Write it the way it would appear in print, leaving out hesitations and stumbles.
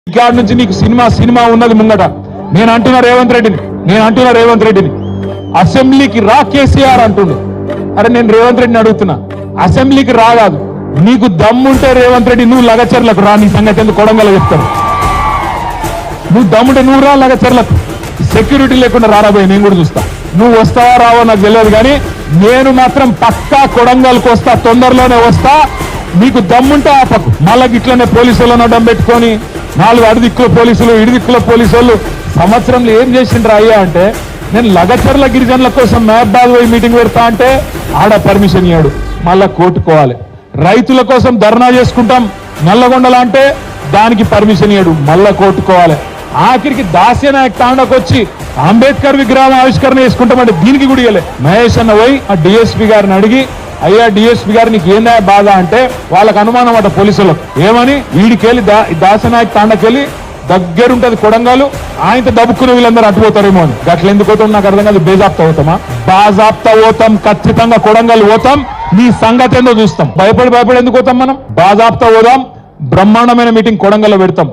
ఇక్కడ నుంచి నీకు సినిమా ఉన్నది ముంగట. నేను అంటున్నా రేవంత్ రెడ్డిని అసెంబ్లీకి రా కేసీఆర్ అంటుండు. అరే నేను రేవంత్ రెడ్డిని అడుగుతున్నా, అసెంబ్లీకి రాగాదు, నీకు దమ్ముంటే రేవంత్ రెడ్డి నువ్వు లగచర్లకు రా. నీ సంగతి ఎందుకు కొడంగల్ చెప్తాను. నువ్వు దమ్ముంటే నువ్వు రా లగచర్లకు, సెక్యూరిటీ లేకుండా రారాబోయే నేను కూడా చూస్తా. నువ్వు వస్తావా రావో నాకు తెలియదు, కానీ నేను మాత్రం పక్కా కొడంగల్కి వస్తా, తొందరలోనే వస్తా. నీకు దమ్ముంటే ఆపకు. మళ్ళీ ఇట్లనే పోలీసులను అడ్డం పెట్టుకొని 4 అడుదిక్కుల పోలీసులు, ఇడిదిక్కుల పోలీసులు సంవత్సరంలో ఏం చేసిండ్రు అయ్యా అంటే, నేను లగచర్ల గిరిజనుల కోసం మహబాద్ పోయి మీటింగ్ పెడతా అంటే ఆడ పర్మిషన్ ఇయ్యాడు, మళ్ళా కోర్టుకోవాలి. రైతుల కోసం ధర్నా చేసుకుంటాం నల్లగొండల అంటే దానికి పర్మిషన్ ఇయ్యాడు, మళ్ళా కోర్టుకోవాలి. ఆఖరికి దాస్యనాయక్ తాండకు వచ్చి అంబేద్కర్ విగ్రహం ఆవిష్కరణ చేసుకుంటామంటే దీనికి కూడా ఇవ్వలే. మహేష్ అన్న పోయి ఆ డిఎస్పీ గారిని అడిగి, అయ్యా డిఎస్పీ గారు నీకు ఏందా బాధ అంటే, వాళ్ళకు అనుమానం అట పోలీసులకు ఏమని, వీడికెళ్ళి దాసనాయక్ తాండకెళ్ళి దగ్గరుంటది కొడంగల్, ఆయనతో దబ్బుకున్న వీళ్ళందరూ అటుపోతారేమో అని. గట్ల ఎందుకు పోతాం నాకు అర్థం కాదు. బేజాప్తా పోతామా? బాజాప్తా పోతాం, ఖచ్చితంగా కొడంగల్ పోతాం. నీ సంగతి ఏందో చూస్తాం. భయపడి ఎందుకు పోతాం మనం? బాజాప్తా పోదాం, బ్రహ్మాండమైన మీటింగ్ కొడంగల్లో పెడతాం.